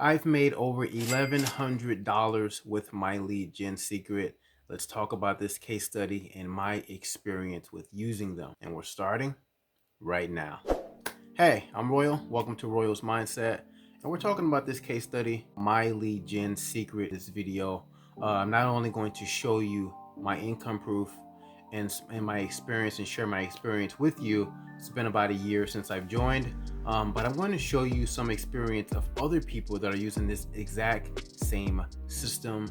I've made over $1,100 with my lead gen secret. Let's talk about this case study and my experience with using them. And we're starting right now. Hey, I'm Royal. Welcome to Royal's Mindset. And we're talking about this case study, my lead gen secret. This video, I'm not only going to show you my income proof and my experience and share my experience with you. It's been about a year since I've joined, but I'm going to show you some experience of other people that are using this exact same system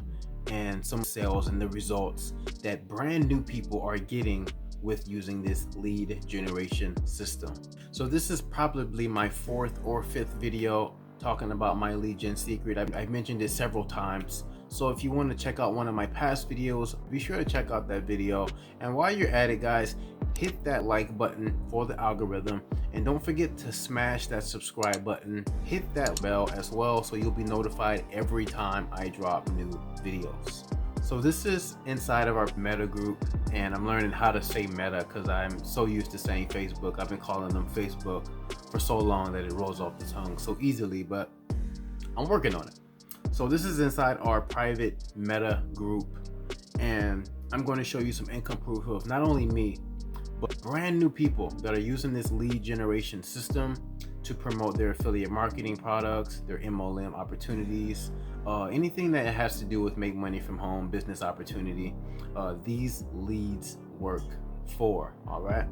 and some sales and the results that brand new people are getting with using this lead generation system. So this is probably my fourth or fifth video talking about my lead gen secret. I've mentioned it several times. So if you want to check out one of my past videos, be sure to check out that video. And while you're at it, guys, hit that like button for the algorithm. And don't forget to smash that subscribe button. Hit that bell as well so you'll be notified every time I drop new videos. So this is inside of our Meta group, and I'm learning how to say Meta because I'm so used to saying Facebook. I've been calling them Facebook for so long that it rolls off the tongue so easily, but I'm working on it. So this is inside our private Meta group, and I'm going to show you some income proof of not only me, but brand new people that are using this lead generation system to promote their affiliate marketing products, their MLM opportunities, anything that has to do with make money from home, business opportunity. These leads work for, all right?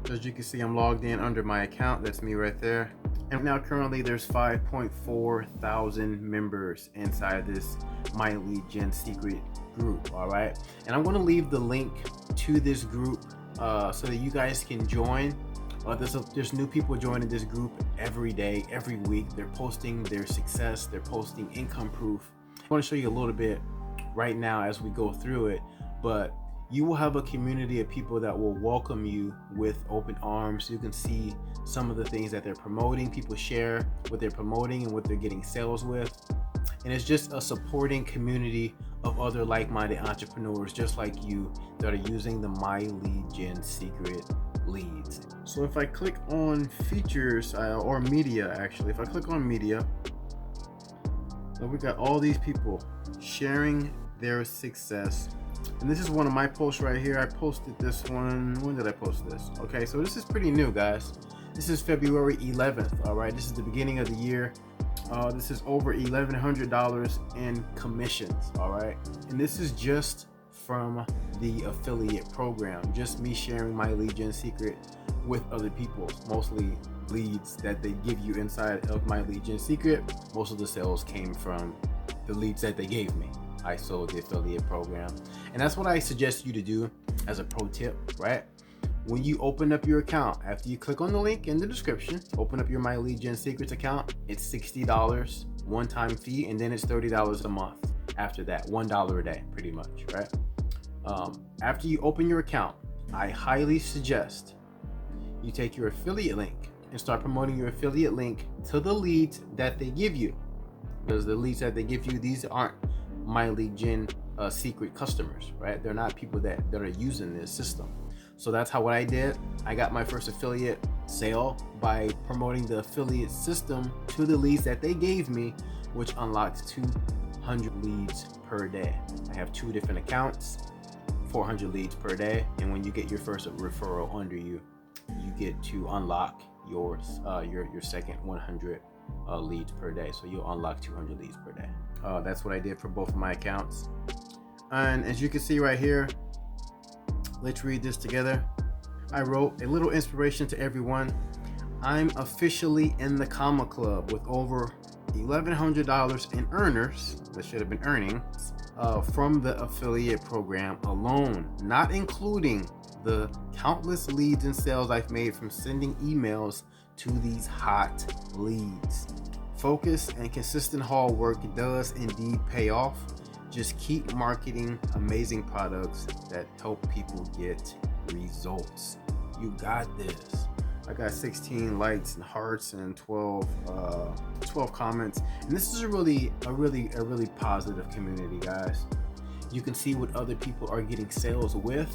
So as you can see, I'm logged in under my account. That's me right there. And now currently there's 5.4 thousand members inside this My Lead Gen Secret group, all right? And I'm gonna leave the link to this group so that you guys can join. There's new people joining this group every day, every week. They're posting their success, they're posting income proof. I wanna show you a little bit right now as we go through it, but you will have a community of people that will welcome you with open arms. You can see some of the things that they're promoting. People share what they're promoting and what they're getting sales with. And it's just a supporting community of other like-minded entrepreneurs just like you that are using the My Lead Gen Secret leads. So if I click on features or media, actually, if I click on media, so we got all these people sharing their success. And this is one of my posts right here. I posted this one. When did I post this? Okay, so this is pretty new, guys. This is February 11th. All right, this is the beginning of the year. This is over $1,100 in commissions. All right, and this is just from the affiliate program. Just me sharing my lead gen secret with other people. Mostly leads that they give you inside of my lead gen secret. Most of the sales came from the leads that they gave me. I sold the affiliate program. And that's what I suggest you to do as a pro tip, right? When you open up your account, after you click on the link in the description, open up your My Lead Gen Secrets account, it's $60 one-time fee, and then it's $30 a month after that, $1 a day, pretty much, right? After you open your account, I highly suggest you take your affiliate link and start promoting your affiliate link to the leads that they give you. Because the leads that they give you, these aren't My Lead Gen secret customers, right? They're not people that are using this system. So that's how what I did. I got my first affiliate sale by promoting the affiliate system to the leads that they gave me, which unlocks 200 leads per day. I have 2 different accounts, 400 leads per day, and when you get your first referral under you, you get to unlock your second 100 leads per day. So you'll unlock 200 leads per day. That's what I did for both of my accounts. And as you can see right here, let's read this together. I wrote a little inspiration to everyone. I'm officially in the comma club with over $1,100 in earners, that should have been earnings, from the affiliate program alone, not including the countless leads and sales I've made from sending emails to these hot leads. Focus and consistent hard work does indeed pay off. Just keep marketing amazing products that help people get results. You got this. I got 16 likes and hearts and 12 comments. And this is a really positive community, guys. You can see what other people are getting sales with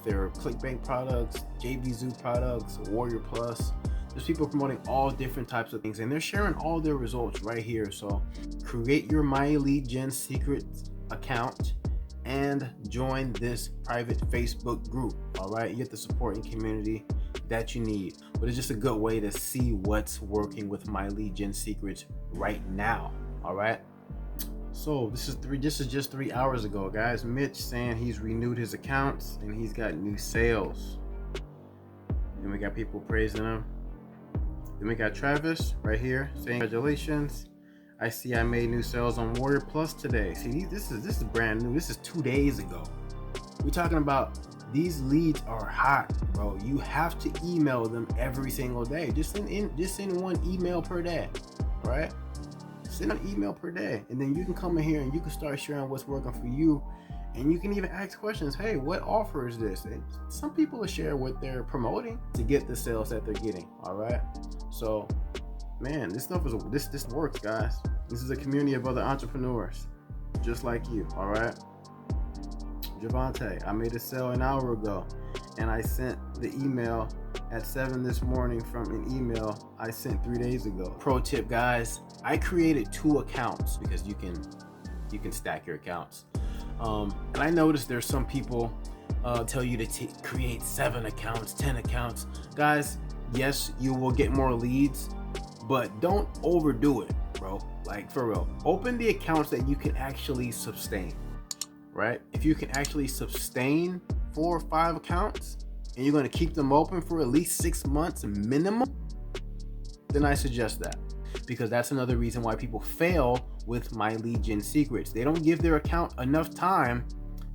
their ClickBank products, JVZoo products, Warrior Plus. There's people promoting all different types of things, and they're sharing all their results right here. So create your My Lead Gen Secrets account and join this private Facebook group. All right, you get the support and community that you need. But it's just a good way to see what's working with My Lead Gen Secrets right now. All right. So this is just 3 hours ago, guys. Mitch saying he's renewed his accounts and he's got new sales. Then we got people praising him. Then we got Travis right here saying congratulations. I see I made new sales on Warrior Plus today. See, this is brand new. This is 2 days ago. We're talking about these leads are hot, bro. You have to email them every single day. Just send one email per day, right? Send an email per day, and then you can come in here and you can start sharing what's working for you. And you can even ask questions. Hey, what offer is this? And some people will share what they're promoting to get the sales that they're getting. All right. So, man, this stuff this works, guys. This is a community of other entrepreneurs, just like you. All right. Javante, I made a sale an hour ago, and I sent the email at 7 this morning from an email I sent 3 days ago. Pro tip, guys. I created 2 accounts because you can stack your accounts. And I noticed there's some people tell you to create 7 accounts, 10 accounts. Guys, yes, you will get more leads, but don't overdo it, bro. Like, for real. Open the accounts that you can actually sustain, right? If you can actually sustain 4 or 5 accounts and you're going to keep them open for at least 6 months minimum, then I suggest that. Because that's another reason why people fail with My Lead Gen Secrets. They don't give their account enough time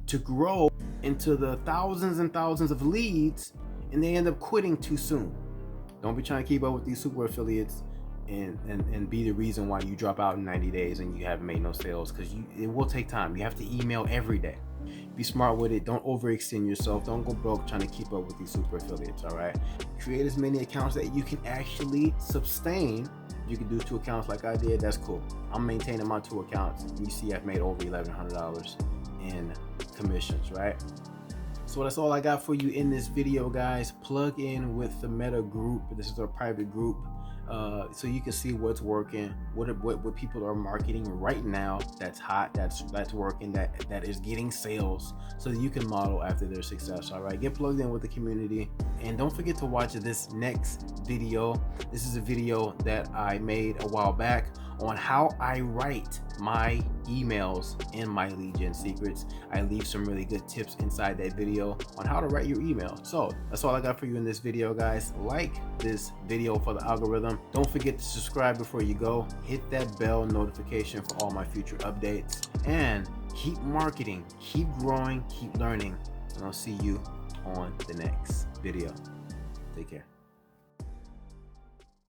to grow into the thousands and thousands of leads, and they end up quitting too soon. Don't be trying to keep up with these super affiliates and be the reason why you drop out in 90 days and you haven't made no sales, because it will take time. You have to email every day. Be smart with it. Don't overextend yourself. Don't go broke trying to keep up with these super affiliates. All right. Create as many accounts that you can actually sustain. You can do 2 accounts like I did. That's cool. I'm maintaining my 2 accounts. You see, I've made over $1,100 in commissions, right? So that's all I got for you in this video, guys. Plug in with the Meta group. This is our private group. So you can see what's working, what people are marketing right now that's hot, that's working, that is getting sales, so that you can model after their success. All right, get plugged in with the community, and don't forget to watch this next video. This is a video that I made a while back on how I write my emails in My Lead Gen Secrets. I leave some really good tips inside that video on how to write your email. So that's all I got for you in this video, guys. Like this video for the algorithm. Don't forget to subscribe before you go. Hit that bell notification for all my future updates, and keep marketing, keep growing, keep learning, and I'll see you on the next video. Take care.